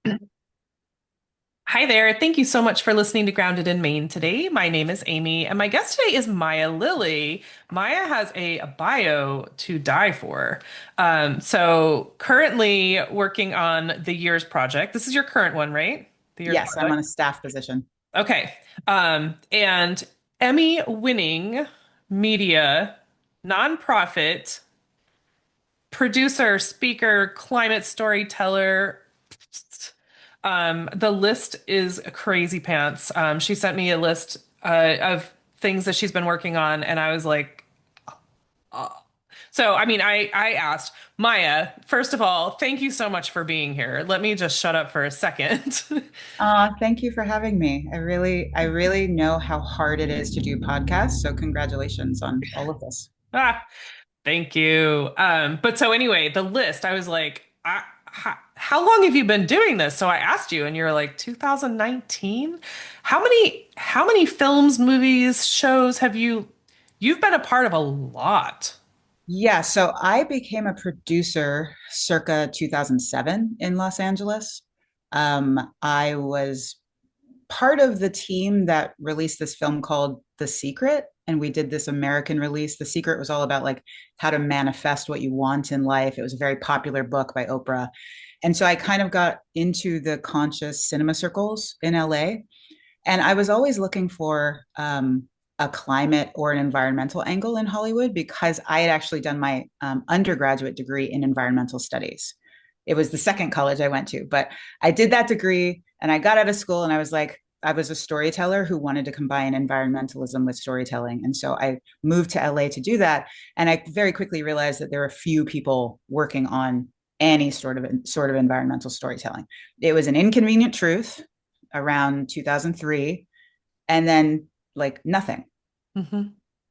Hi there. Thank you so much for listening to Grounded in Maine today. My name is Amy, and my guest today is Maya Lilly. Maya has a bio to die for. So currently working on the Years project. This is your current one, right? The Years Yes, I'm project. on a staff position. Okay. And Emmy winning media, nonprofit, producer, speaker, climate storyteller. The list is crazy pants. She sent me a list of things that she's been working on, and I was like, so I mean, I asked Maya, first of all, thank you so much for being here. Let me just shut up for a second. Thank you for having me. I really know how hard it is to do podcasts. So congratulations on all of this. Ah, thank you. But so anyway, the list, I was like, how long have you been doing this? So I asked you, and you're like 2019. How many films, movies, shows have you've been a part of a lot. Yeah, so I became a producer circa 2007 in Los Angeles. I was part of the team that released this film called The Secret, and we did this American release. The Secret was all about like how to manifest what you want in life. It was a very popular book by Oprah. And so I kind of got into the conscious cinema circles in LA. And I was always looking for a climate or an environmental angle in Hollywood because I had actually done my undergraduate degree in environmental studies. It was the second college I went to, but I did that degree and I got out of school and I was like, I was a storyteller who wanted to combine environmentalism with storytelling. And so I moved to LA to do that. And I very quickly realized that there were few people working on any sort of environmental storytelling. It was an inconvenient truth around 2003 and then like nothing. Hmm.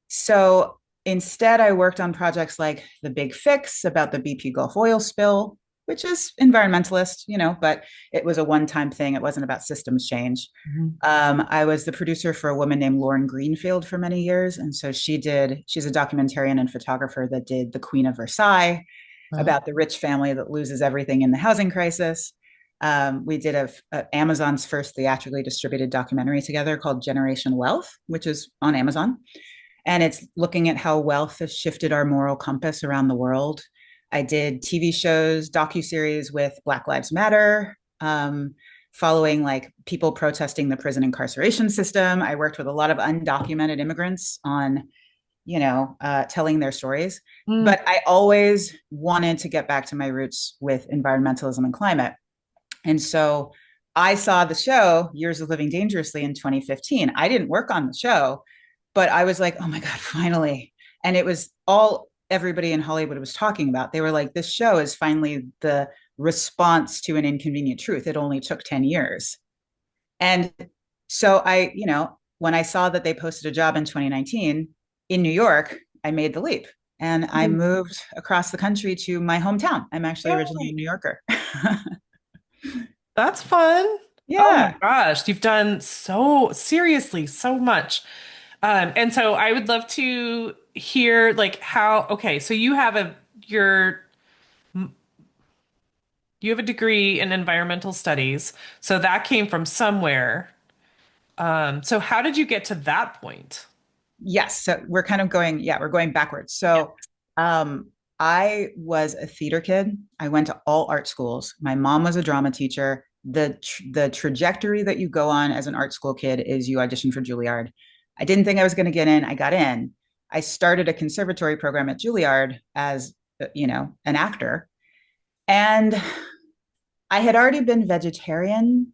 So instead, I worked on projects like The Big Fix about the BP Gulf oil spill, which is environmentalist, but it was a one time thing. It wasn't about systems change. Hmm. I was the producer for a woman named Lauren Greenfield for many years. And so she's a documentarian and photographer that did The Queen of Versailles about the rich family that loses everything in the housing crisis. We did Amazon's first theatrically distributed documentary together called Generation Wealth, which is on Amazon. And it's looking at how wealth has shifted our moral compass around the world. I did TV shows, docuseries with Black Lives Matter, following like people protesting the prison incarceration system. I worked with a lot of undocumented immigrants on telling their stories. Mm. But I always wanted to get back to my roots with environmentalism and climate. And so I saw the show Years of Living Dangerously in 2015. I didn't work on the show, but I was like, oh my God, finally. And it was all everybody in Hollywood was talking about. They were like, this show is finally the response to an inconvenient truth. It only took 10 years. And so when I saw that they posted a job in 2019 in New York, I made the leap and I moved across the country to my hometown. I'm actually originally a New Yorker. That's fun. Oh my Yeah. gosh, you've done so seriously so much. And so I would love to hear like how, okay, so your you have a degree in environmental studies, so that came from somewhere. So how did you get to that point? Yes. So we're kind of going, yeah, we're going backwards. Yeah. So I was a theater kid. I went to all art schools. My mom was a drama teacher. The trajectory that you go on as an art school kid is you audition for Juilliard. I didn't think I was going to get in. I got in. I started a conservatory program at Juilliard as an actor, and I had already been vegetarian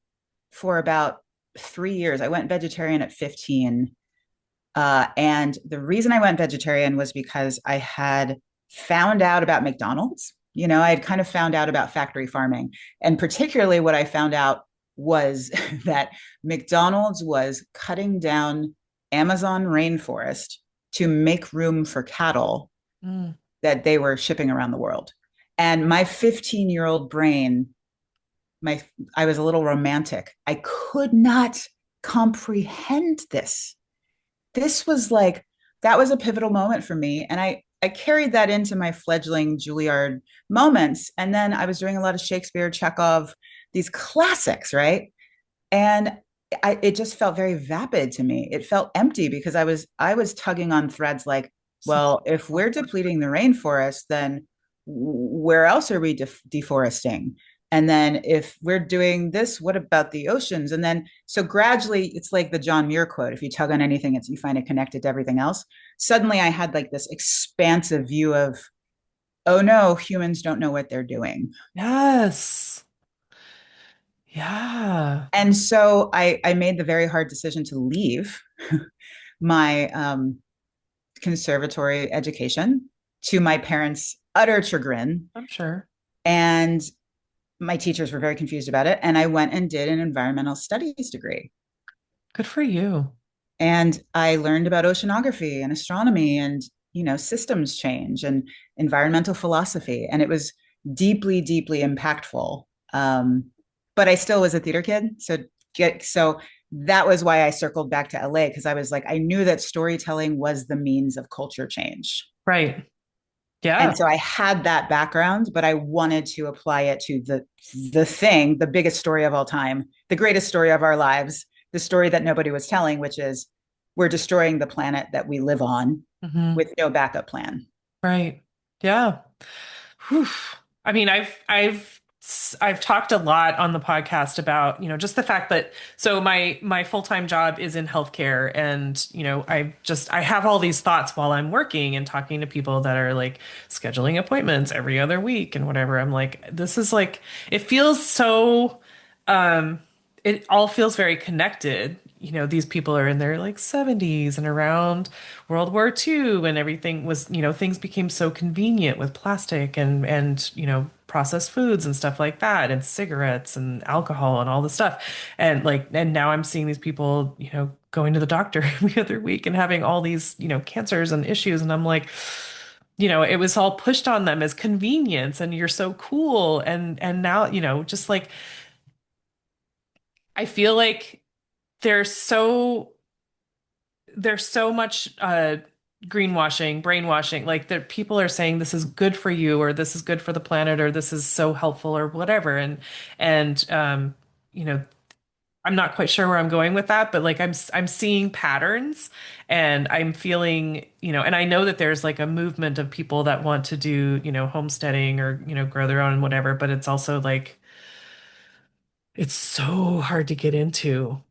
for about 3 years. I went vegetarian at 15. And the reason I went vegetarian was because I had found out about McDonald's. I had kind of found out about factory farming. And particularly what I found out was that McDonald's was cutting down Amazon rainforest to make room for cattle Mm. that they were shipping around the world. And my 15-year-old brain, my I was a little romantic. I could not comprehend this. This was like that was a pivotal moment for me, and I carried that into my fledgling Juilliard moments. And then I was doing a lot of Shakespeare, Chekhov. these classics, right? And it just felt very vapid to me. It felt empty because I was tugging on threads like, well, if we're depleting the rainforest, then where else are we deforesting? And then if we're doing this, what about the oceans? And then so gradually, it's like the John Muir quote: if you tug on anything, it's you find it connected to everything else. Suddenly, I had like this expansive view of, oh no, humans don't know what they're doing. Yes. Yeah. And so I made the very hard decision to leave my conservatory education, to my parents' utter chagrin. I'm sure. And my teachers were very confused about it. And I went and did an environmental studies degree. Good for you. And I learned about oceanography and astronomy and, systems change and environmental philosophy. And it was deeply, deeply impactful. But I still was a theater kid. So that was why I circled back to LA, because I was like, I knew that storytelling was the means of culture change. Right. Yeah. And so I had that background, but I wanted to apply it to the biggest story of all time, the greatest story of our lives, the story that nobody was telling, which is we're destroying the planet that we live on Hmm. with no backup plan. Right. Yeah. Whew. I mean, I've talked a lot on the podcast about, just the fact that so my full-time job is in healthcare and, I have all these thoughts while I'm working and talking to people that are like scheduling appointments every other week and whatever. I'm like, this is like it feels so um it all feels very connected. These people are in their like 70s and around World War II and everything was, things became so convenient with plastic and processed foods and stuff like that and cigarettes and alcohol and all the stuff. And now I'm seeing these people, going to the doctor every other week and having all these, cancers and issues. And I'm like, it was all pushed on them as convenience and you're so cool. And now, just like I feel like there's so there's so much greenwashing, brainwashing, like that people are saying this is good for you or this is good for the planet or this is so helpful or whatever. And you know, I'm not quite sure where I'm going with that, but like I'm seeing patterns and I'm feeling, and I know that there's like a movement of people that want to do, homesteading or, grow their own and whatever, but it's also like it's so hard to get into.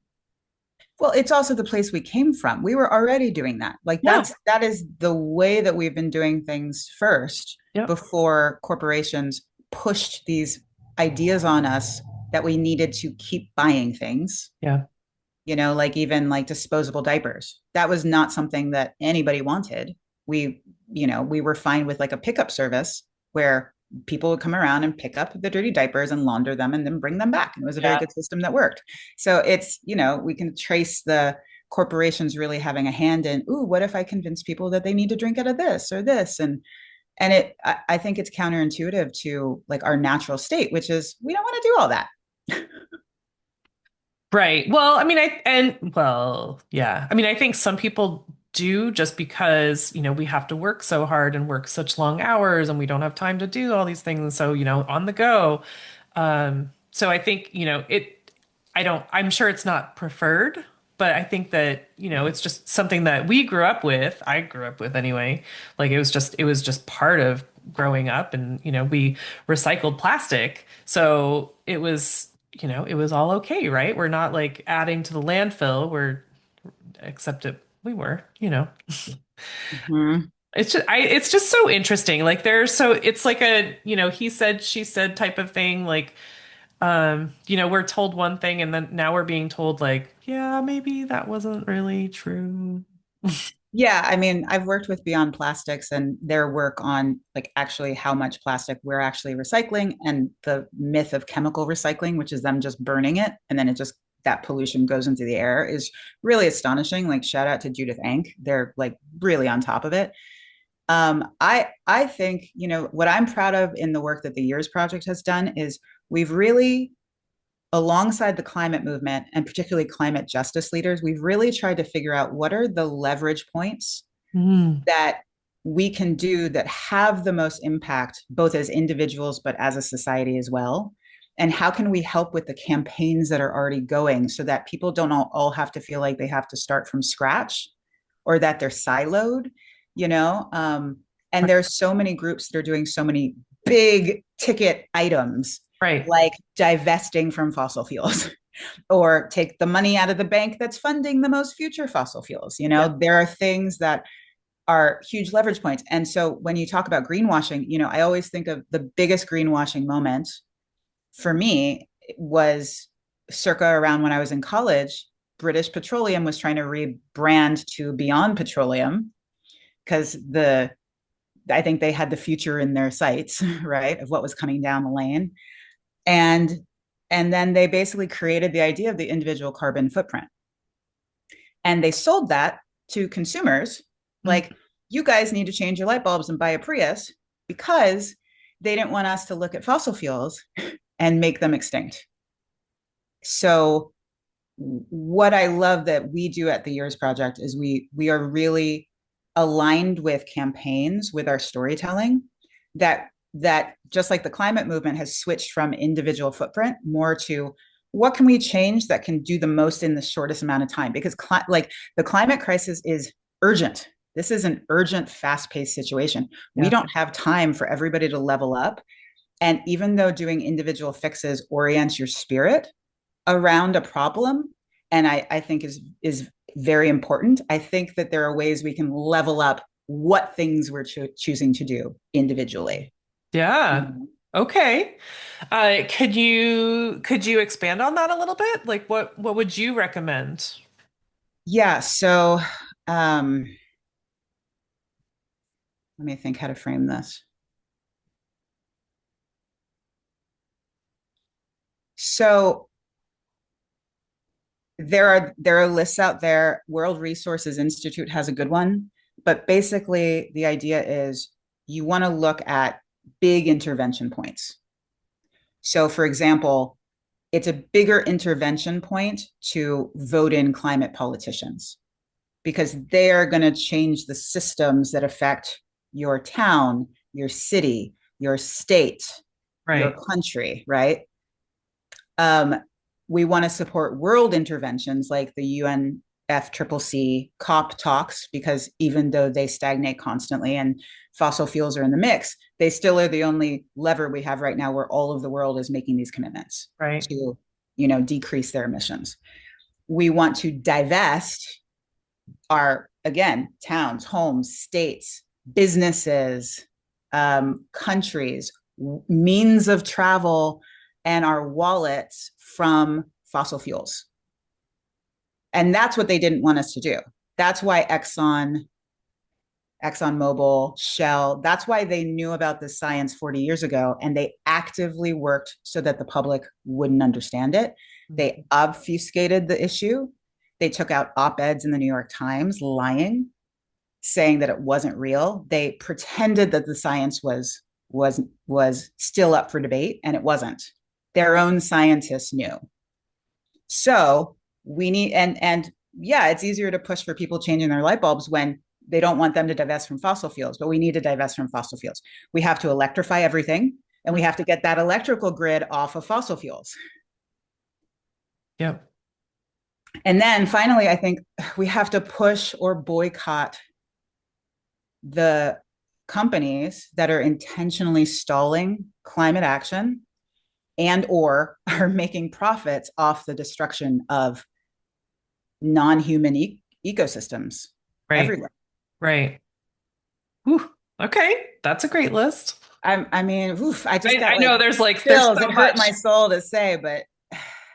Well, it's also the place we came from. We were already doing that. Like Yeah. that is the way that we've been doing things first Yep. before corporations pushed these ideas on us that we needed to keep buying things, Yeah. like even like disposable diapers. That was not something that anybody wanted. We were fine with like a pickup service where people would come around and pick up the dirty diapers and launder them and then bring them back. And it was a very Yeah. good system that worked. So we can trace the corporations really having a hand in, ooh, what if I convince people that they need to drink out of this or this? And I think it's counterintuitive to like our natural state, which is we don't want to do all that. Right. Well, I mean, yeah. I mean, I think some people do just because, we have to work so hard and work such long hours and we don't have time to do all these things. And so, on the go. So I think, I'm sure it's not preferred, but I think that, it's just something that we grew up with. I grew up with anyway. Like it was just part of growing up and, we recycled plastic. So it was all okay, right? We're not like adding to the landfill. Except we were, Mhm. it's just so interesting. Like it's like a, he said, she said type of thing. Like, we're told one thing and then now we're being told like, yeah, maybe that wasn't really true. Yeah, I mean, I've worked with Beyond Plastics and their work on like actually how much plastic we're actually recycling and the myth of chemical recycling, which is them just burning it and then that pollution goes into the air is really astonishing. Like shout out to Judith Enck. They're like really on top of it. I think, what I'm proud of in the work that the Years Project has done is we've really alongside the climate movement and particularly climate justice leaders, we've really tried to figure out what are the leverage points Mm, that we can do that have the most impact, both as individuals, but as a society as well. And how can we help with the campaigns that are already going so that people don't all have to feel like they have to start from scratch or that they're siloed, you know? And there's so many groups that are doing so many big ticket items Right. like divesting from fossil fuels or take the money out of the bank that's funding the most future fossil fuels. You Yeah. know, there are things that are huge leverage points. And so when you talk about greenwashing, you know, I always think of the biggest greenwashing moment for me was circa around when I was in college. British Petroleum was trying to rebrand to Beyond Petroleum because I think they had the future in their sights, right, of what was coming down the lane. And and then they basically created the idea of the individual carbon footprint. And they sold that to consumers Mm. like, you guys need to change your light bulbs and buy a Prius because they didn't want us to look at fossil fuels and make them extinct. So what I love that we do at the Years Project is we are really aligned with campaigns with our storytelling that just like the climate movement has switched from individual footprint more to what can we change that can do the most in the shortest amount of time, because like the climate crisis is urgent. This is an urgent, fast-paced situation. We Yeah. don't have time for everybody to level up. And even though doing individual fixes orients your spirit around a problem, and I think is very important, I think that there are ways we can level up what things we're choosing to do individually. Yeah. Okay. Could you expand on that a little bit? Like what would you recommend? Yeah, so um, let me think how to frame this. So there are lists out there. World Resources Institute has a good one, but basically the idea is you want to look at big intervention points. So for example, it's a bigger intervention point to vote in climate politicians because they are going to change the systems that affect your town, your city, your state, your Right. country, right? Um, we want to support world interventions like the UNFCCC COP talks, because even though they stagnate constantly and fossil fuels are in the mix, they still are the only lever we have right now where all of the world is making these commitments Right. to, decrease their emissions. We want to divest our, again, towns, homes, states, businesses, countries, means of travel, and our wallets from fossil fuels. And that's what they didn't want us to do. That's why ExxonMobil, Shell, that's why they knew about this science 40 years ago and they actively worked so that the public wouldn't understand it. They obfuscated the issue. They took out op-eds in the New York Times lying, saying that it wasn't real. They pretended that the science was still up for debate, and it wasn't. Their own scientists knew. So we need, and yeah, it's easier to push for people changing their light bulbs when they don't want them to divest from fossil fuels, but we need to divest from fossil fuels. We have to electrify everything, and we have to get that electrical grid off of fossil fuels. Yep. And then finally, I think we have to push or boycott the companies that are intentionally stalling climate action and or are making profits off the destruction of non-human ecosystems Right. everywhere. Right. Whew. Okay. That's a great list. I mean, oof, I just I got like know there's chills. so It hurt much. my soul to say, but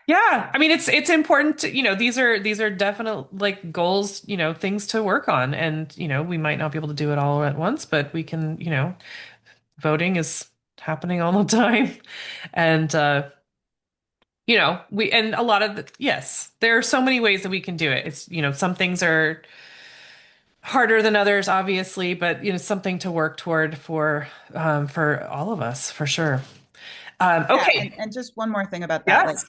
Yeah, I mean it's important to, these are definite like goals, things to work on, and we might not be able to do it all at once, but we can, voting is happening all the time. And we and a lot of yes, there are so many ways that we can do it. It's, some things are harder than others, obviously, but something to work toward for all of us, for sure. yeah, Okay. and just one more thing about that, Yes.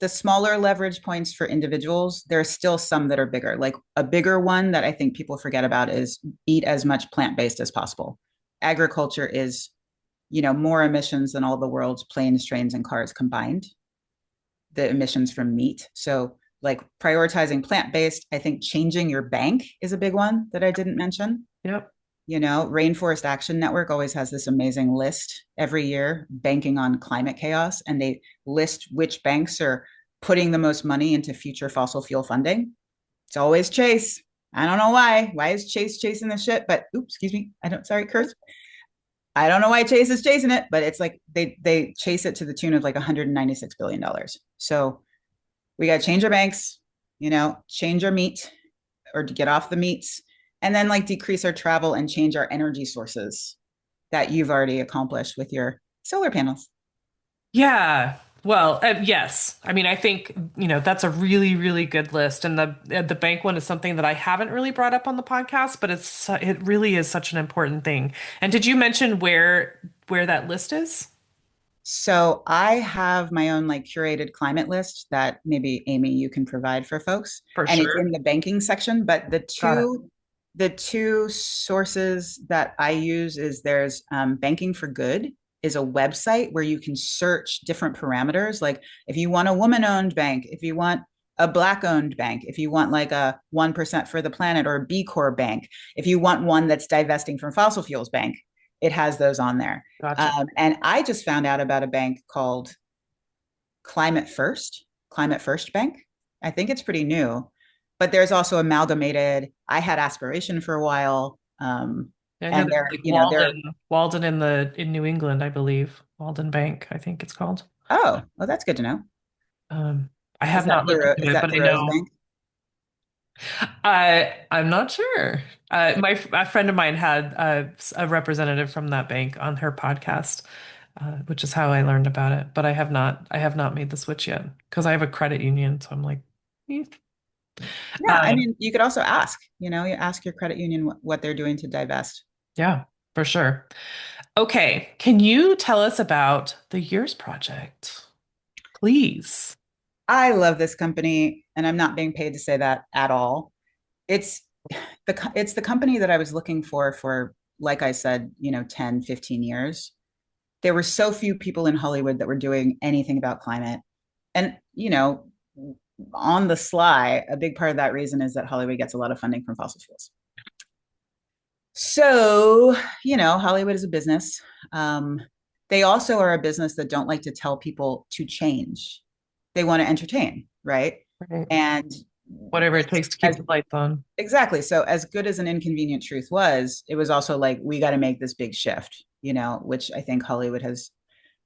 the smaller leverage points for individuals, there are still some that are bigger. Like a bigger one that I think people forget about is eat as much plant-based as possible. Agriculture is, more emissions than all the world's planes, trains, and cars combined, the emissions from meat. So, like prioritizing plant based, I think changing your bank is a big one that I didn't mention. Yep. Rainforest Action Network always has this amazing list every year banking on climate chaos, and they list which banks are putting the most money into future fossil fuel funding. It's always Chase. I don't know why. Why is Chase chasing the shit? But oops, excuse me. I don't sorry, curse. I don't know why Chase is chasing it, but it's like they chase it to the tune of like $196 billion. So we got to change our banks, change our meat or to get off the meats, and then like decrease our travel and change our energy sources that you've already accomplished with your solar panels. Yeah. Well, yes. I mean, I think, that's a really, really good list. And the bank one is something that I haven't really brought up on the podcast, but it really is such an important thing. And did you mention where that list is? So I have my own like curated climate list that maybe Amy you can provide for folks, For and it's sure. in the banking section. But the Got it. two the two sources that I use is there's Banking for Good is a website where you can search different parameters. Like if you want a woman owned bank, if you want a black owned bank, if you want like a 1% for the planet or a B Corp bank, if you want one that's divesting from fossil fuels bank, it has those on there. Gotcha. And I just found out about a bank called Climate First, Climate First Bank. I think it's pretty new, but there's also Amalgamated. I had Aspiration for a while, Yeah, I know and there's they're like they're Walden in New England, I believe. Walden Bank, I think it's called. oh, that's good to know. Um, I have not looked Is into it, that but I Thoreau's know. bank? I'm not sure. A friend of mine had a representative from that bank on her podcast, which is how I learned about it. But I have not made the switch yet because I have a credit union, so I'm like, eh. Yeah, I Um, mean, you could also ask. You ask your credit union what they're doing to divest. yeah, for sure. Okay, can you tell us about the Years Project, please? I love this company, and I'm not being paid to say that at all. It's it's the company that I was looking for, like I said, 10, 15 years. There were so few people in Hollywood that were doing anything about climate. And, on the sly, a big part of that reason is that Hollywood gets a lot of funding from fossil fuels. So, Hollywood is a business. Um, they also are a business that don't like to tell people to change. They want to entertain, right? Right. And Whatever it takes to keep as the lights on. exactly. So as good as an inconvenient truth was, it was also like we got to make this big shift, which I think Hollywood has,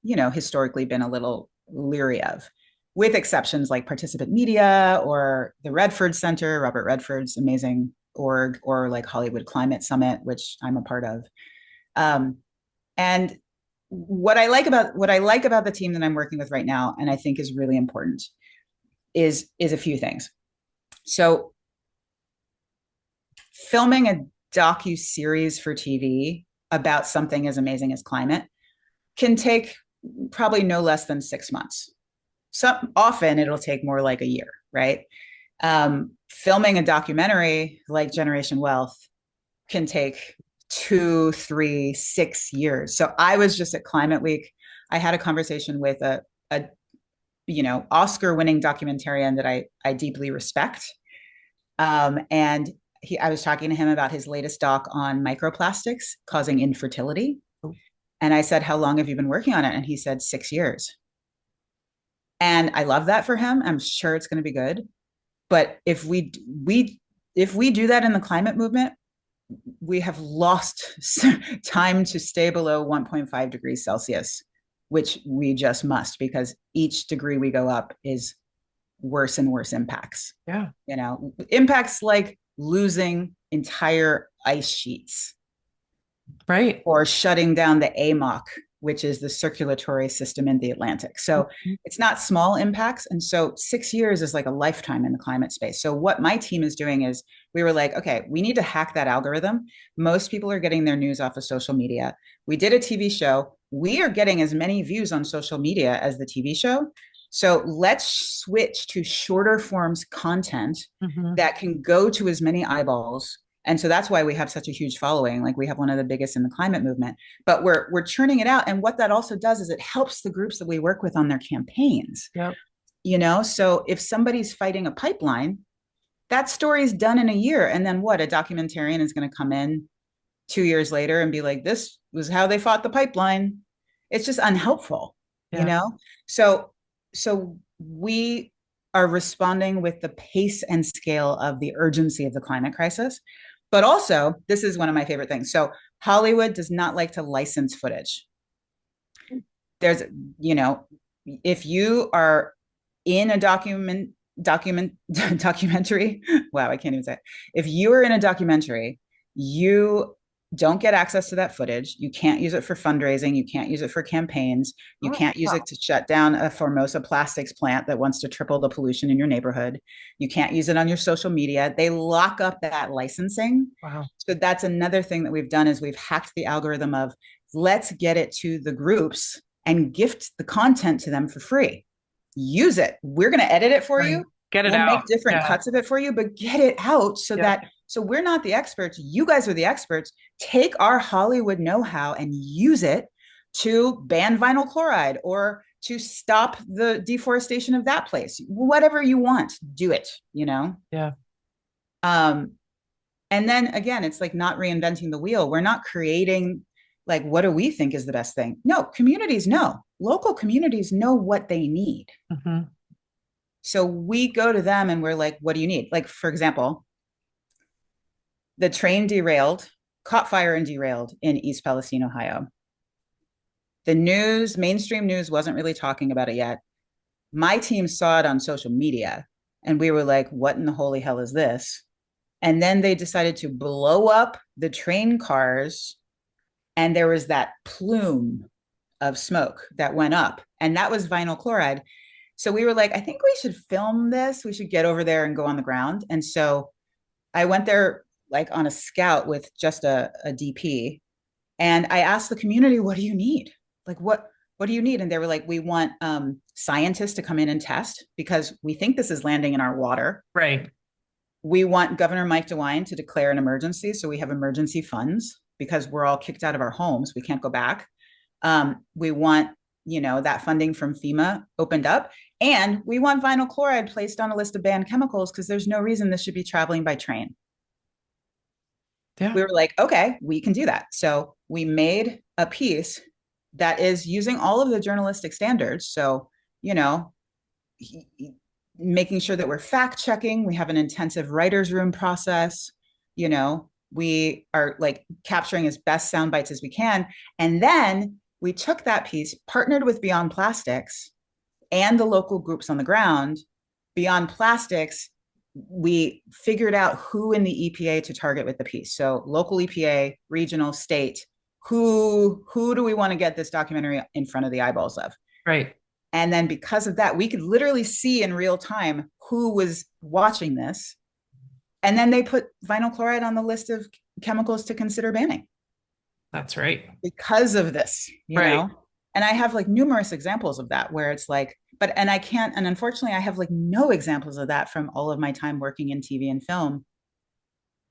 historically been a little leery of, with exceptions like Participant Media or the Redford Center, Robert Redford's amazing org, or like Hollywood Climate Summit, which I'm a part of. Um, and what I like about the team that I'm working with right now, and I think is really important, is a few things. So filming a docu-series for TV about something as amazing as climate can take probably no less than 6 months. Some often it'll take more like a year, right? Filming a documentary like Generation Wealth can take 2, 3, 6 years. So I was just at Climate Week. I had a conversation with a Oscar-winning documentarian that I deeply respect, and I was talking to him about his latest doc on microplastics causing infertility. And I said, "How long have you been working on it?" And he said, 6 years. And I love that for him. I'm sure it's going to be good. But if we do that in the climate movement, we have lost time to stay below 1.5 degrees Celsius, which we just must, because each degree we go up is worse and worse impacts. Yeah, Impacts like losing entire ice sheets right. or shutting down the AMOC, which is the circulatory system in the Atlantic. So it's not small impacts. And so 6 years is like a lifetime in the climate space. So what my team is doing is we were like, okay, we need to hack that algorithm. Most people are getting their news off of social media. We did a TV show. We are getting as many views on social media as the TV show. So let's switch to shorter forms content Hmm. that can go to as many eyeballs And so that's why we have such a huge following. Like we have one of the biggest in the climate movement, but we're churning it out. And what that also does is it helps the groups that we work with on their campaigns. Yep. So if somebody's fighting a pipeline, that story's done in a year. And then what? A documentarian is going to come in 2 years later and be like, this was how they fought the pipeline. It's just unhelpful, you Yeah. know? So we are responding with the pace and scale of the urgency of the climate crisis. But also, this is one of my favorite things. So Hollywood does not like to license footage. There's, you know, if you are in a documentary, wow, I can't even say it. If you are in a documentary, you don't get access to that footage. You can't use it for fundraising. You can't use it for campaigns. You Oh, can't use wow. it to shut down a Formosa plastics plant that wants to triple the pollution in your neighborhood. You can't use it on your social media. They lock up that licensing. Wow. So that's another thing that we've done is we've hacked the algorithm of let's get it to the groups and gift the content to them for free. Use it. We're going to edit it for Right. you. Get it We'll make out. different Yeah. cuts of it for you, but get it out Yep. so we're not the experts. You guys are the experts. Take our Hollywood know-how and use it to ban vinyl chloride or to stop the deforestation of that place. Whatever you want, do it. Yeah. Um, and then again, it's like not reinventing the wheel. We're not creating like what do we think is the best thing? No, communities know. Local communities know what they need. Hmm. So we go to them and we're like, what do you need? Like, for example, the train derailed, caught fire and derailed in East Palestine, Ohio. The news, mainstream news, wasn't really talking about it yet. My team saw it on social media and we were like, what in the holy hell is this? And then they decided to blow up the train cars and there was that plume of smoke that went up and that was vinyl chloride. So we were like, I think we should film this. We should get over there and go on the ground. And so I went there like on a scout with just a DP. And I asked the community, what do you need? Like, what do you need? And they were like, we want scientists to come in and test because we think this is landing in our water. Right. We want Governor Mike DeWine to declare an emergency. So we have emergency funds because we're all kicked out of our homes. We can't go back. We want, that funding from FEMA opened up. And we want vinyl chloride placed on a list of banned chemicals because there's no reason this should be traveling by train. Yeah. We were like, okay, we can do that. So we made a piece that is using all of the journalistic standards. So, you know, making sure that we're fact checking. We have an intensive writer's room process. We are like capturing as best sound bites as we can. And then we took that piece, partnered with Beyond Plastics and the local groups on the ground. Beyond Plastics, we figured out who in the EPA to target with the piece. So local EPA, regional, state, who do we want to get this documentary in front of the eyeballs of? Right. And then because of that, we could literally see in real time who was watching this. And then they put vinyl chloride on the list of chemicals to consider banning That's right. because of this, Right. And I have like numerous examples of that where it's like, and I can't, and unfortunately, I have like no examples of that from all of my time working in TV and film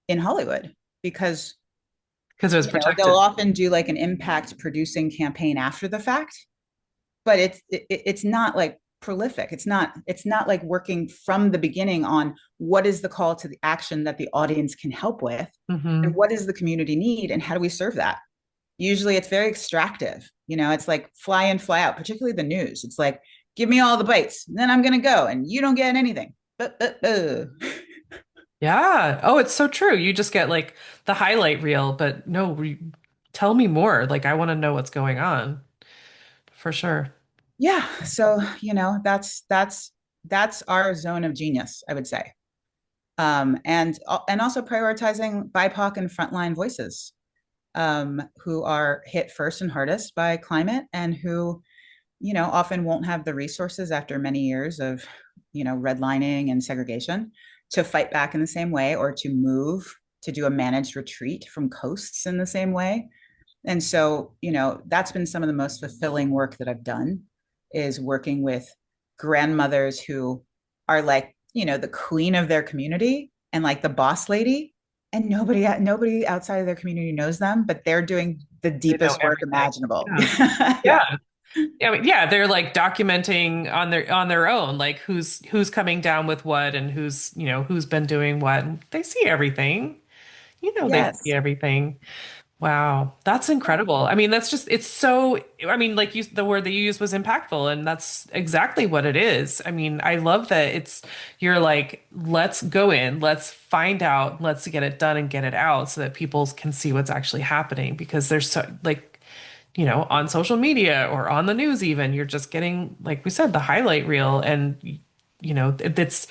in Hollywood because, Because it was they'll protected. often do like an impact producing campaign after the fact, but it's not like prolific. It's not like working from the beginning on what is the call to the action that the audience can help with and Hmm. what does the community need and how do we serve that. Usually it's very extractive. It's like fly in, fly out, particularly the news. It's like, give me all the bites, then I'm going to go and you don't get anything. Yeah. Oh, it's so true. You just get like the highlight reel, but no, tell me more. Like I want to know what's going on for sure. Yeah. So, that's our zone of genius, I would say. And also prioritizing BIPOC and frontline voices who are hit first and hardest by climate and who often won't have the resources after many years of, redlining and segregation to fight back in the same way or to move to do a managed retreat from coasts in the same way. And so, that's been some of the most fulfilling work that I've done is working with grandmothers who are like, the queen of their community and like the boss lady. and nobody outside of their community knows them, but they're doing the They know deepest work everything. imaginable. Yeah. Yeah. Yeah. Yeah, I mean, yeah, they're like documenting on their own, like who's coming down with what and who's, who's been doing what. And they see everything. They see Yes. everything. Wow, that's Yeah. incredible. I mean, that's just it's so I mean, like the word that you used was impactful, and that's exactly what it is. I mean, I love that you're like, let's go in, let's find out, let's get it done and get it out so that people can see what's actually happening because there's so like on social media or on the news even, you're just getting, like we said, the highlight reel and it's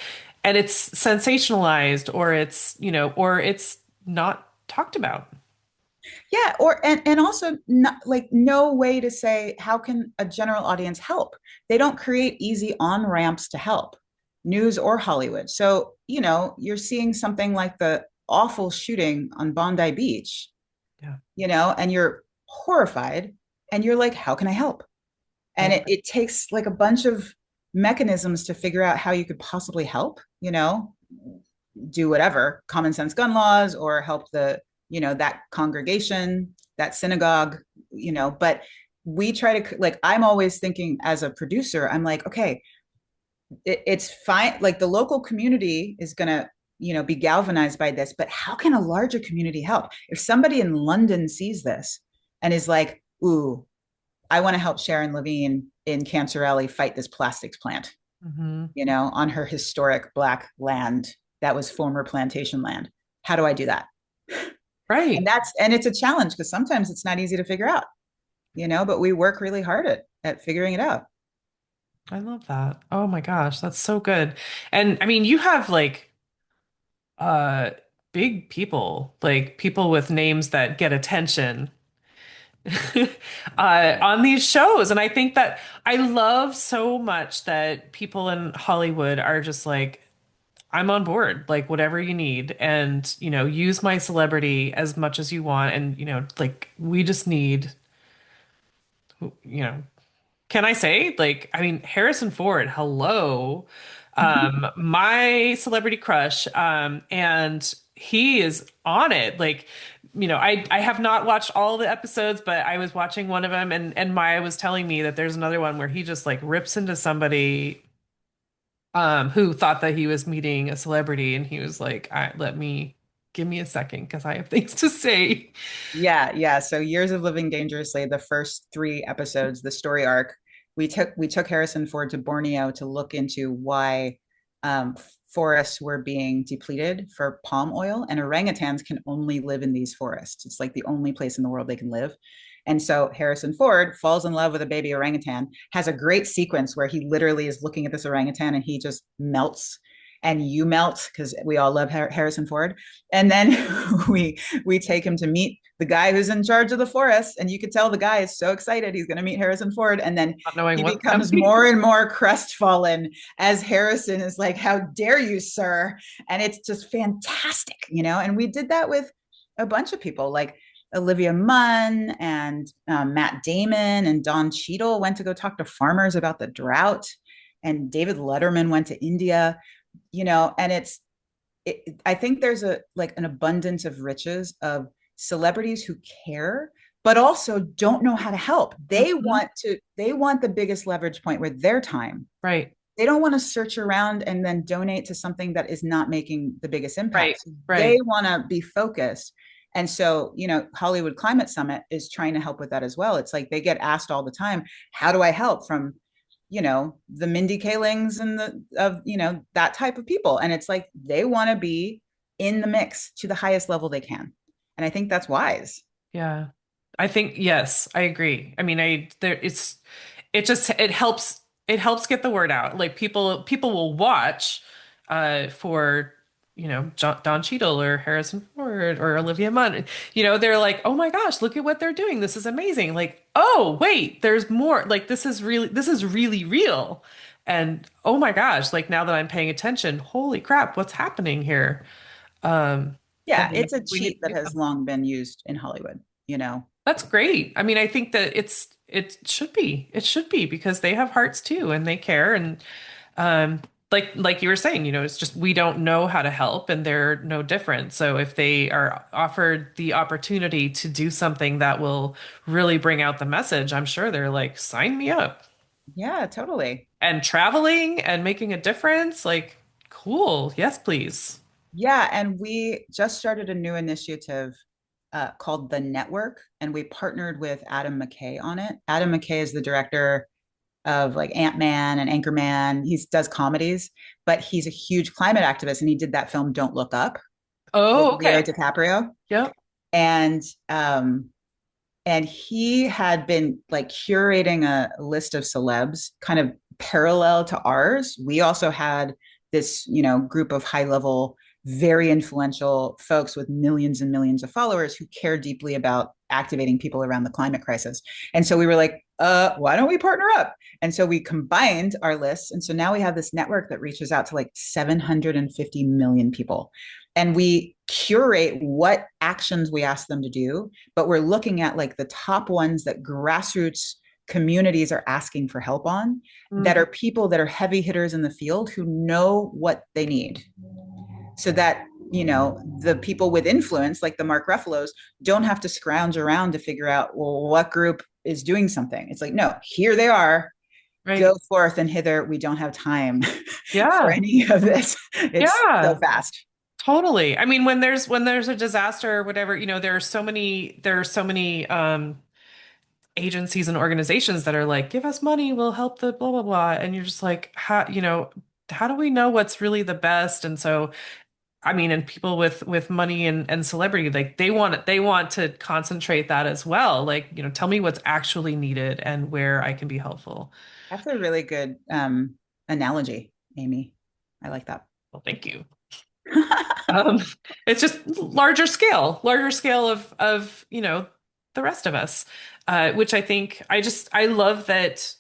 sensationalized or it's not talked about. Yeah, or and also not, like no way to say how can a general audience help. They don't create easy on ramps to help, news or Hollywood. So, you're seeing something like the awful shooting on Bondi Beach, Yeah. and you're horrified and you're like, how can I help? And Right. it takes like a bunch of mechanisms to figure out how you could possibly help, do whatever common sense gun laws or help that congregation, that synagogue, but we try to, like, I'm always thinking as a producer, I'm like, okay, it's fine, like the local community is going to be galvanized by this, but how can a larger community help? If somebody in London sees this and is like, ooh, I want to help Sharon Levine in Cancerelli fight this plastics plant, Hmm. on her historic Black land that was former plantation land. How do I do that? And Right. it's a challenge because sometimes it's not easy to figure out, but we work really hard at figuring it out. I love that. Oh my gosh, that's so good. And I mean, you have like uh big people, like people with names that get attention on these shows. And I think that I love so much that people in Hollywood are just like, I'm on board, like whatever you need, and use my celebrity as much as you want. And like we just need, you know, can I say, like, I mean, Harrison Ford, hello. My celebrity crush, and he is on it. Like, I have not watched all the episodes, but I was watching one of them and Maya was telling me that there's another one where he just like rips into somebody who thought that he was meeting a celebrity and he was like, give me a second because I have things to say. Yeah, yeah. So Years of Living Dangerously, the first three episodes, the story arc, we took Harrison Ford to Borneo to look into why forests were being depleted for palm oil, and orangutans can only live in these forests. It's like the only place in the world they can live. And so Harrison Ford falls in love with a baby orangutan, has a great sequence where he literally is looking at this orangutan and he just melts. And you melt because we all love Harrison Ford. And then we take him to meet the guy who's in charge of the forest, and you could tell the guy is so excited he's going to meet Harrison Ford, and then Not knowing he what's becomes coming. more and more crestfallen as Harrison is like, how dare you, sir? And it's just fantastic, and we did that with a bunch of people, like Olivia Munn and Matt Damon and Don Cheadle went to go talk to farmers about the drought, and David Letterman went to India, and I think there's an abundance of riches of celebrities who care, but also don't know how to help. Mhm. They want the biggest leverage point with their time. Right, They don't want to search around and then donate to something that is not making the biggest right, impact. So they right. want to be focused. And so, Hollywood Climate Summit is trying to help with that as well. It's like they get asked all the time, how do I help, from the Mindy Kalings and that type of people. And it's like they want to be in the mix to the highest level they can. And I think that's wise. Yeah. I think yes, I agree. I mean, I there it helps get the word out. Like people will watch for Don Cheadle or Harrison Ford or Olivia Munn. They're like, "Oh my gosh, look at what they're doing. This is amazing." Like, "Oh, wait, there's more. Like this is really real." And oh my gosh, like now that I'm paying attention, holy crap, what's happening here? Um Yeah, and it's a we need cheat to that get has them. long been used in Hollywood. That's great. I mean, I think that it should be. It should be because they have hearts too and they care. And like you were saying, it's just we don't know how to help and they're no different. So if they are offered the opportunity to do something that will really bring out the message, I'm sure they're like, sign me up. Yeah, totally. And traveling and making a difference, like, cool. Yes, please. Yeah, and we just started a new initiative called The Network, and we partnered with Adam McKay on it. Adam McKay is the director of like Ant-Man and Anchorman. He does comedies, but he's a huge climate activist, and he did that film Don't Look Up with Oh, Leo okay. DiCaprio. Yep. And and he had been like curating a list of celebs kind of parallel to ours. We also had this, group of high level, very influential folks with millions and millions of followers who care deeply about activating people around the climate crisis. And so we were like, why don't we partner up? And so we combined our lists. And so now we have this network that reaches out to like 750 million people. And we curate what actions we ask them to do, but we're looking at like the top ones that grassroots communities are asking for help on, that Mm, are people that are heavy hitters in the field who know what they need, so that the people with influence like the Mark Ruffalo's don't have to scrounge around to figure out, well, what group is doing something. It's like, no, here they are, go right. forth and hither. We don't have time for Yeah. any of this. It's so Yeah. fast. Totally. I mean, when there's a disaster or whatever, there are so many agencies and organizations that are like, give us money, we'll help the blah blah blah. And you're just like, how do we know what's really the best? And so, I mean, and people with money and celebrity, like they want to concentrate that as well. Like, tell me what's actually needed and where I can be helpful. That's a really good analogy, Amy. I like that. Well, thank you. Um, it's just larger scale of the rest of us, which I think I love that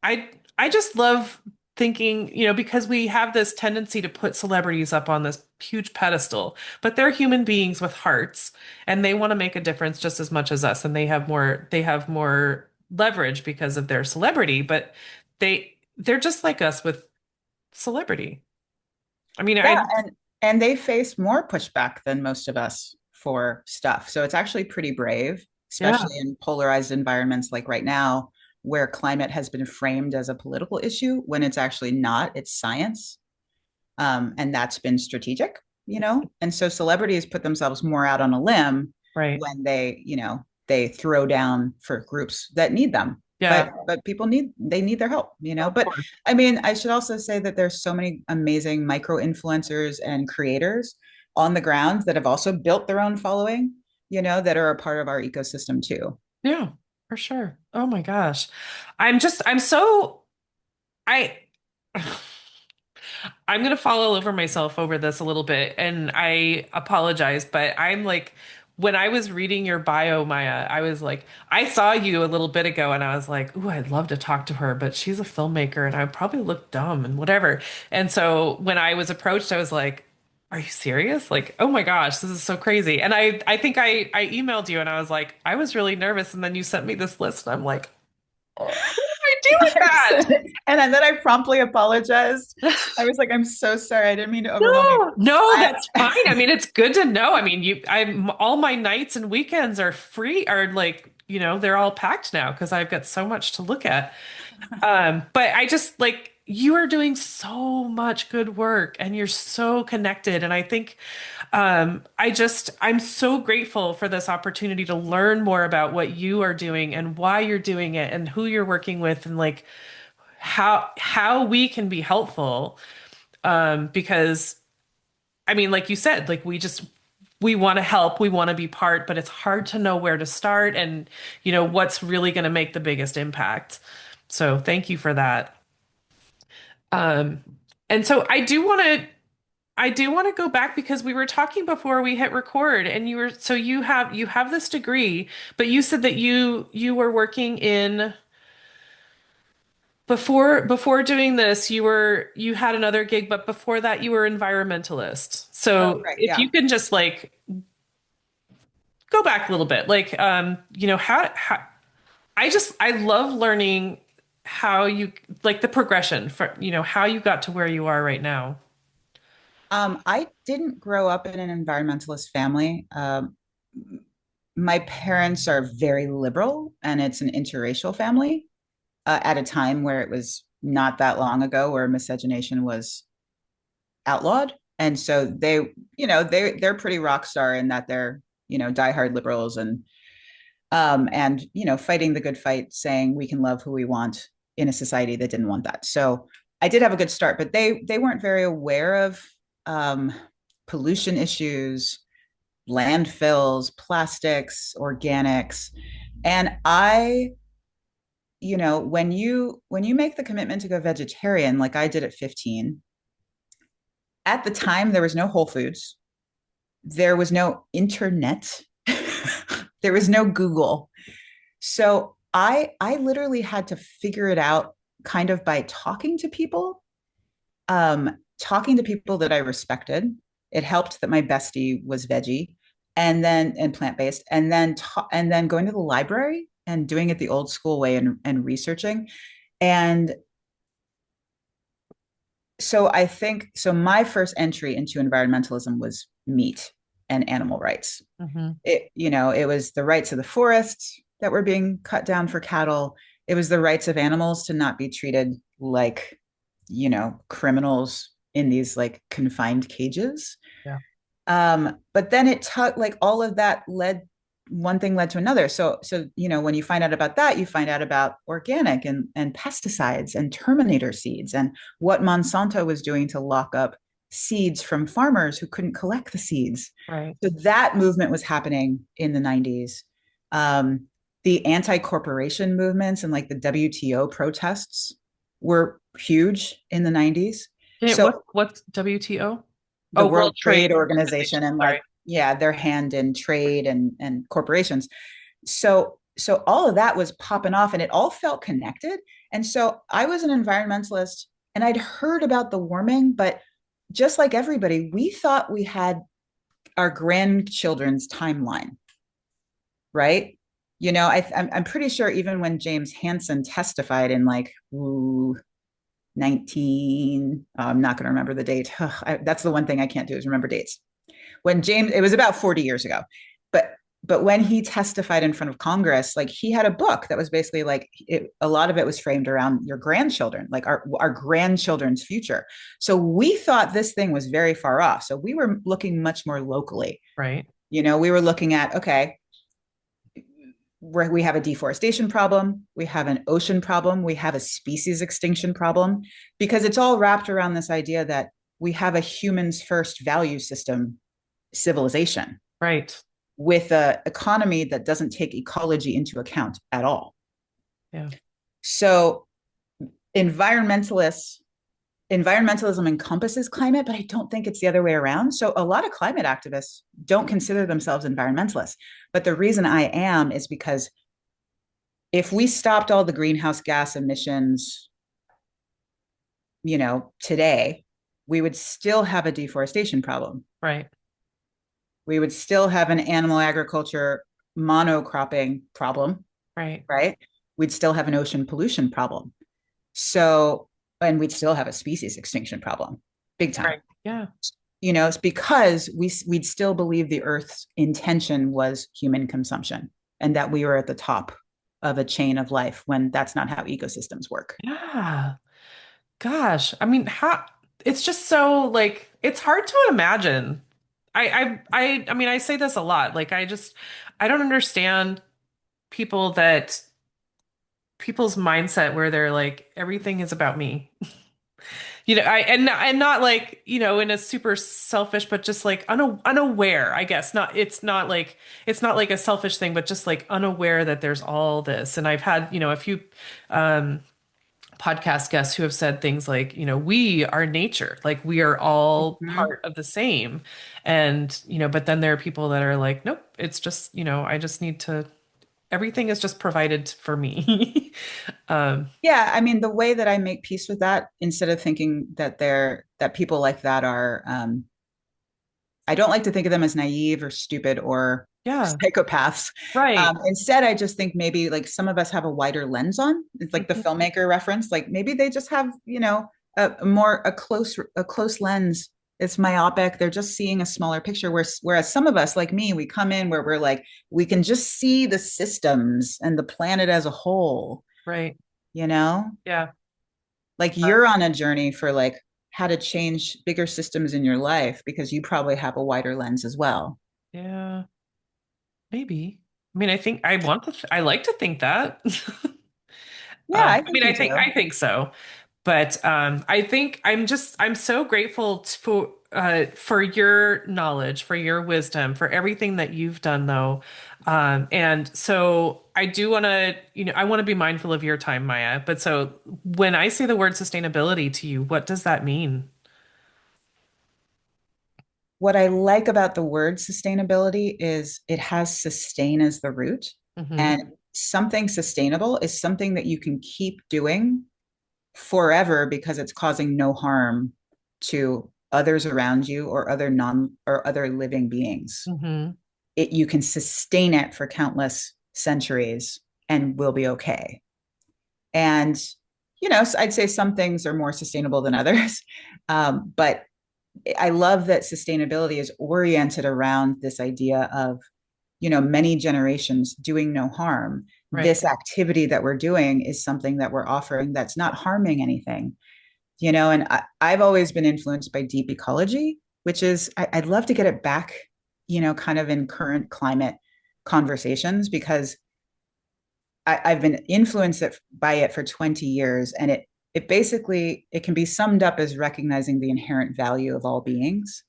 I I just love thinking, because we have this tendency to put celebrities up on this huge pedestal, but they're human beings with hearts and they want to make a difference just as much as us, and they have more leverage because of their celebrity, but they're just like us with celebrity. I mean, Yeah, I and they face more pushback than most of us for stuff. So it's actually pretty brave, yeah, especially in polarized environments like right now, where climate has been framed as a political issue when it's actually not. It's science, and that's been strategic. And so celebrities put themselves more out on a limb right. when they throw down for groups that need them. But Yeah, people need their help. of But course. I mean, I should also say that there's so many amazing micro influencers and creators on the ground that have also built their own following, that are a part of our ecosystem too. Yeah, for sure. Oh my gosh. I'm so I I'm gonna fall all over myself over this a little bit, and I apologize, but I'm like, when I was reading your bio, Maya, I was like, I saw you a little bit ago, and I was like, ooh, I'd love to talk to her, but she's a filmmaker, and I would probably look dumb and whatever. And so when I was approached, I was like, are you serious? Like, oh my gosh, this is so crazy. And I think I emailed you, and I was like, I was really nervous, and then you sent me this list, and I'm like, oh, why am I doing that? And then I promptly apologized. I was like, I'm so sorry. I didn't mean to overwhelm you. No, no, I, that's fine. I mean, it's good to know. I mean, I'm all my nights and weekends are free, are like, they're all packed now because I've got so much to look at. But I just like you are doing so much good work and you're so connected. And I think I'm so grateful for this opportunity to learn more about what you are doing and why you're doing it and who you're working with and like how we can be helpful. Because I mean, like you said, like we want to help, we want to be part, but it's hard to know where to start and what's really going to make the biggest impact. So thank you for that. Um, and so I do want to go back because we were talking before we hit record and you have this degree, but you said that you were working in before doing this, you had another gig, but before that you were environmentalist. oh, So right. if Yeah. you can just like go back a little bit, like how I love learning. how you like the progression for, how you got to where you are right now. I didn't grow up in an environmentalist family. My parents are very liberal, and it's an interracial family at a time where it was not that long ago where miscegenation was outlawed. And so they're pretty rock star in that they're diehard liberals and fighting the good fight, saying we can love who we want in a society that didn't want that. So I did have a good start, but they weren't very aware of um, pollution issues, landfills, plastics, organics. And when you make the commitment to go vegetarian, like I did at 15, at the time there was no Whole Foods, there was no internet, there was no Google. So I literally had to figure it out kind of by talking to people that I respected. It helped that my bestie was veggie and plant-based, and then going to the library and doing it the old school way and researching. And so I think so my first entry into environmentalism was meat and animal rights. Hmm. It was the rights of the forests that were being cut down for cattle. It was the rights of animals to not be treated like, criminals in these like confined cages. Yeah. But then it took like all of that led one thing led to another. So when you find out about that, you find out about organic and pesticides and terminator seeds and what Monsanto was doing to lock up seeds from farmers who couldn't collect the seeds. Right. So that movement was happening in the 90s. The anti-corporation movements and like the WTO protests were huge in the 90s. So What's WTO? the Oh, World World Trade Trade Organization Organization. and like, Sorry. yeah, their hand in trade and corporations. So all of that was popping off and it all felt connected. And so I was an environmentalist and I'd heard about the warming, but just like everybody, we thought we had our grandchildren's timeline, right? I'm pretty sure even when James Hansen testified in like 19, I'm not going to remember the date. That's the one thing I can't do is remember dates. It was about 40 years ago, but when he testified in front of Congress, like he had a book that was basically like a lot of it was framed around your grandchildren, like our grandchildren's future. So we thought this thing was very far off. So we were looking much more locally. Right. We were looking at, okay, we have a deforestation problem, we have an ocean problem, we have a species extinction problem, because it's all wrapped around this idea that we have a humans first value system civilization Right. with an economy that doesn't take ecology into account at all. Yeah. So environmentalists environmentalism encompasses climate, but I don't think it's the other way around. So a lot of climate activists don't consider themselves environmentalists. But the reason I am is because if we stopped all the greenhouse gas emissions, today, we would still have a deforestation problem. Right. We would still have an animal agriculture monocropping problem, Right. right? We'd still have an ocean pollution problem. So, and we'd still have a species extinction problem, big time. Right. Yeah. It's because we'd still believe the Earth's intention was human consumption and that we were at the top of a chain of life when that's not how ecosystems work. Yeah. Gosh. I mean, how it's just so like it's hard to imagine. I mean, I say this a lot. Like I don't understand people that people's mindset where they're like everything is about me. I and not like, in a super selfish, but just like unaware, I guess. Not it's not like a selfish thing, but just like unaware that there's all this. And I've had, a few um podcast guests who have said things like, we are nature, like we are all Mhm. part of the same. And, but then there are people that are like, nope, it's just, I just need to, everything is just provided for me. Yeah, I mean, the way that I make peace with that, instead of thinking that people like that are, I don't like to think of them as naive or stupid or Yeah. psychopaths. Right. Instead, I just think maybe like some of us have a wider lens on. It's like the Mhm. filmmaker reference. Like maybe they just have, a close lens. It's myopic. They're just seeing a smaller picture. Whereas some of us, like me, we come in where we're like, we can just see the systems and the planet as a whole, Right. you know? Yeah. Like you're on a journey for like how to change bigger systems in your life because you probably have a wider lens as well. Yeah. Maybe. I mean, I think I want to, I like to think that. Yeah, I I mean, think you do. I think so. But I think I'm so grateful for your knowledge, for your wisdom, for everything that you've done, though. And so I do want to, I want to be mindful of your time, Maya. But so when I say the word sustainability to you, what does that mean? What I like about the word sustainability is it has sustain as the root. Hmm. And something sustainable is something that you can keep doing forever because it's causing no harm to others around you or other living beings. Hmm. You can sustain it for countless centuries and will be okay. And I'd say some things are more sustainable than others. But I love that sustainability is oriented around this idea of, many generations doing no harm. Right. This activity that we're doing is something that we're offering that's not harming anything, and I've always been influenced by deep ecology, which is, I'd love to get it back, kind of in current climate conversations because I've been influenced by it for 20 years. And it basically, it can be summed up as recognizing the inherent value of all beings.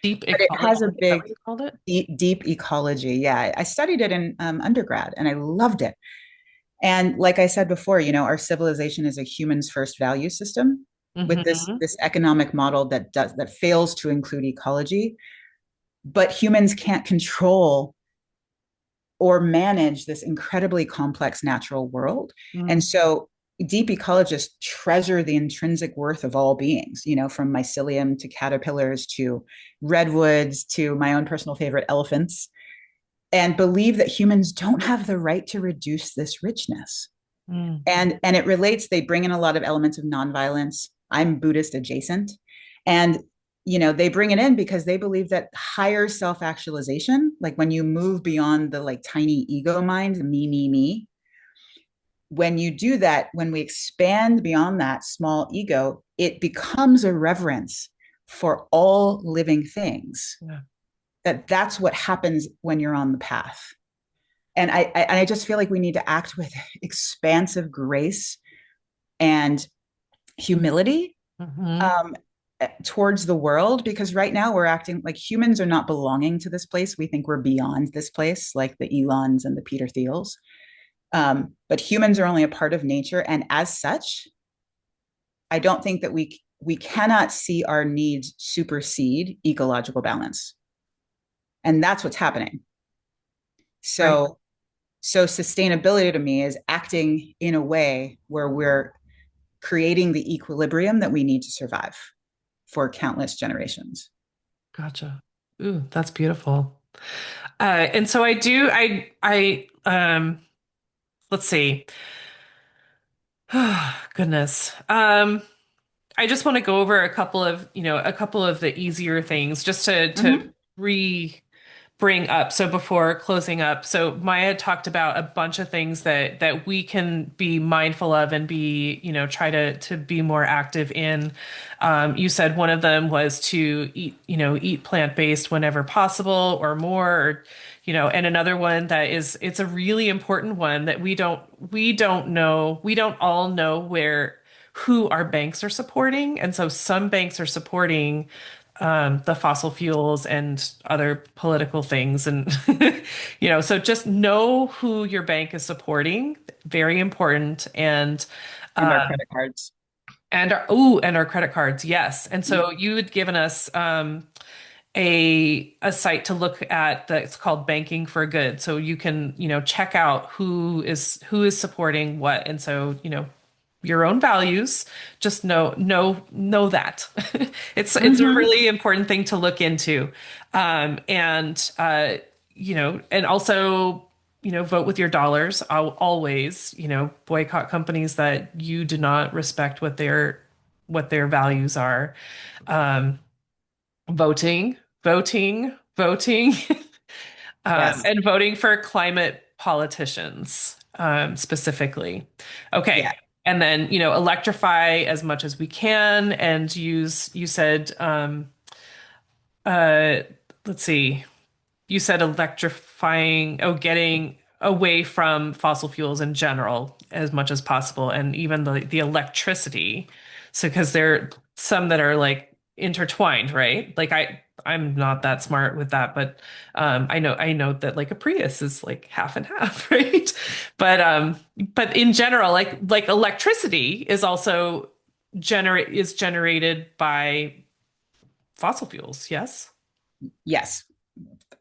Deep But it ecology, has a is that what big you called it? deep ecology. Yeah, I studied it in undergrad and I loved it. And like I said before, our civilization is a humans first value system with Hmm. this economic model that fails to include ecology. But humans can't control or manage this incredibly complex natural world. And so deep ecologists treasure the intrinsic worth of all beings, from mycelium to caterpillars to redwoods to my own personal favorite, elephants, and believe that humans don't have the right to reduce this richness. Mm-hmm. And it relates, they bring in a lot of elements of nonviolence. I'm Buddhist adjacent. And they bring it in because they believe that higher self-actualization, like when you move beyond the like tiny ego mind, me, when you do that, when we expand beyond that small ego, it becomes a reverence for all living things. Yeah. That's what happens when you're on the path. And I just feel like we need to act with expansive grace and humility, Hmm. um, towards the world, because right now we're acting like humans are not belonging to this place. We think we're beyond this place, like the Elons and the Peter Thiels. But humans are only a part of nature, and as such, I don't think that we cannot see our needs supersede ecological balance, and that's what's happening. Right. So sustainability to me is acting in a way where we're creating the equilibrium that we need to survive for countless generations. Gotcha. Ooh, that's beautiful. And so let's see. Goodness. I just want to go over a couple of, a couple of the easier things just to Mm-hmm. re bring up. So before closing up, so Maya talked about a bunch of things that we can be mindful of and be, try to be more active in. You said one of them was to eat, eat plant-based whenever possible or more, or, and another one that is it's a really important one that we don't all know where who our banks are supporting. And so some banks are supporting the fossil fuels and other political things. And, so just know who your bank is supporting. Very important. And our Uh, credit cards. and our credit cards. Yes. And so you had given us, a site to look at that's called Banking for Good. So you can, check out who is supporting what. And so, your own values, just know that. It's a Mm-hmm. really important thing to look into. And and also, vote with your dollars. I'll always, boycott companies that you do not respect what their values are. Um, voting, Yes. and voting for climate politicians, specifically. Yeah. Okay. And then, electrify as much as we can and you said, uh, let's see. You said electrifying, getting away from fossil fuels in general as much as possible, and even the electricity. So, because there are some that are like intertwined, right? Like I'm not that smart with that, but I know that like a Prius is like half and half, right? But in general, like electricity is also generated by fossil fuels, yes? Yes.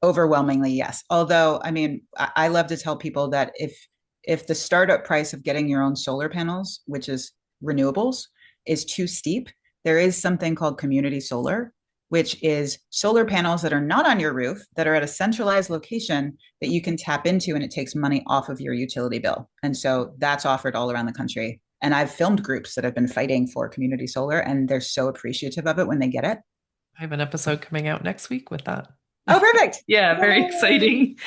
Overwhelmingly, yes. Although, I mean, I love to tell people that if the startup price of getting your own solar panels, which is renewables, is too steep, there is something called community solar, which is solar panels that are not on your roof, that are at a centralized location that you can tap into, and it takes money off of your utility bill. And so that's offered all around the country. And I've filmed groups that have been fighting for community solar, and they're so appreciative of it when they get it. I have an episode coming out next week with that. Oh, perfect. Yeah, very Yay. exciting.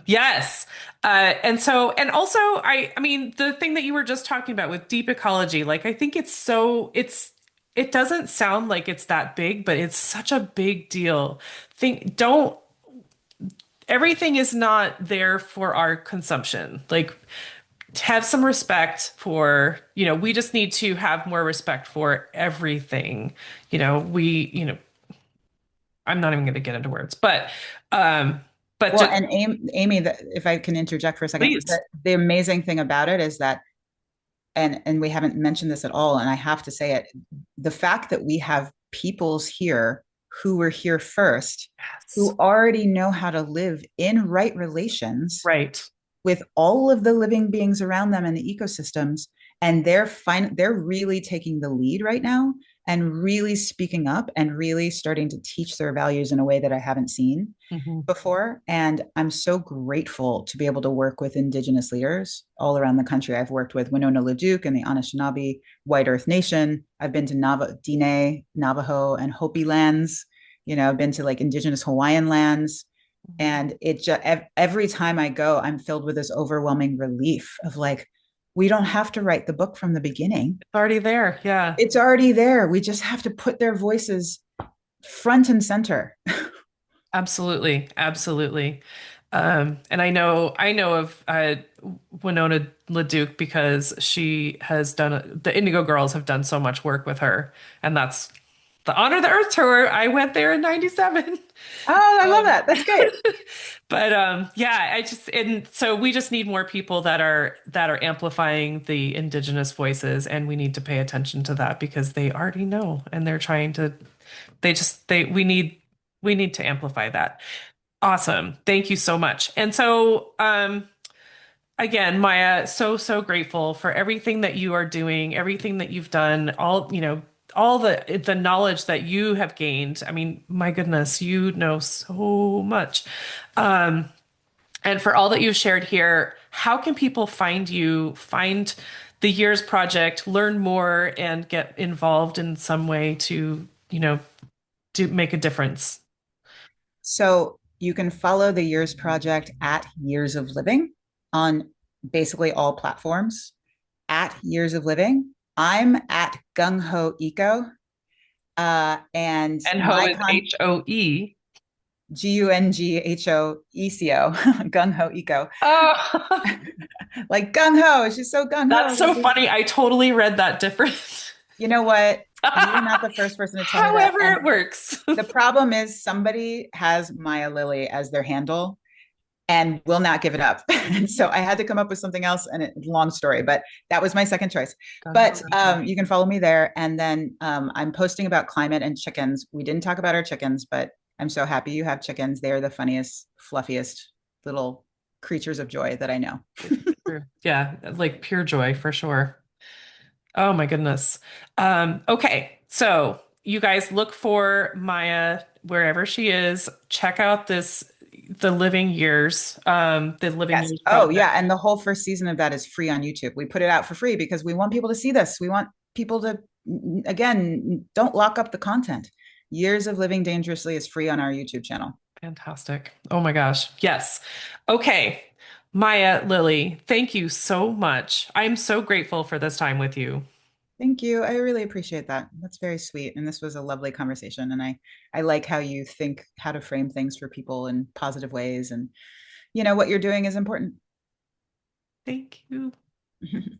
Yes. And also I mean the thing that you were just talking about with deep ecology, like I think it doesn't sound like it's that big, but it's such a big deal. Think don't Everything is not there for our consumption. Like have some respect for, we just need to have more respect for everything. I'm not even going to get into words, um, but Well, just and Amy, if I can interject for a second, please. the amazing thing about it is that, and we haven't mentioned this at all, and I have to say it, the fact that we have peoples here who were here first, Yes. who already know how to live in right relations Right. with all of the living beings around them and the ecosystems, and they're really taking the lead right now and really speaking up and really starting to teach their values in a way that I haven't seen Mhm. before. And I'm so grateful to be able to work with Indigenous leaders all around the country. I've worked with Winona LaDuke and the Anishinaabe White Earth Nation. I've been to Diné, Navajo, and Hopi lands. I've been to like Indigenous Hawaiian lands. And it just every time I go, I'm filled with this overwhelming relief of like, we don't have to write the book from the beginning. It's already there. Yeah. It's already there. We just have to put their voices front and center. Absolutely. Absolutely. And I know of Winona LaDuke because she has the Indigo Girls have done so much work with her, and that's the Honor the Earth tour. I went there in '97. Oh, I love Um, that. That's great. but yeah, and so we just need more people that are amplifying the indigenous voices, and we need to pay attention to that because they already know, and they're trying to. They just they we need to amplify that. Awesome. Thank you so much. And so, again, Maya, so grateful for everything that you are doing, everything that you've done, all the knowledge that you have gained. I mean, my goodness, you know so much. Um, and for all that you've shared here, how can people find you, find the Years Project, learn more, and get involved in some way to, do make a difference? So you can follow the Years Project at Years of Living on basically all platforms. At Years of Living, I'm at Gung Ho Eco, and And Ho my is HOE. GUNGHOECO, Gung Ho Eco, Oh, like gung ho. She's so gung ho. that's so funny. I totally read that different. You know what? You're not the first person to tell me that. However, And it works. the problem is somebody has Maya Lilly as their handle and will not give it up. And so I had to come up with something else, and long story, but that was my second choice. But you can follow me there. And then I'm posting about climate and chickens. We didn't talk about our chickens, but I'm so happy you have chickens. They're the funniest, fluffiest little creatures of joy that I know. Yeah, like pure joy for sure. Oh my goodness. Okay, so you guys look for Maya wherever she is. Check out this. the living years, the living Yes. years Oh, yeah. project. And the whole first season of that is free on YouTube. We put it out for free because we want people to see this. We want people to, again, don't lock up the content. Years of Living Dangerously is free on our YouTube channel. Fantastic. Oh my gosh. Yes. Okay. Maya Lilly, thank you so much. I'm so grateful for this time with you. Thank you. I really appreciate that. That's very sweet. And this was a lovely conversation. And I like how you think how to frame things for people in positive ways. And, what you're doing is important. Thank you.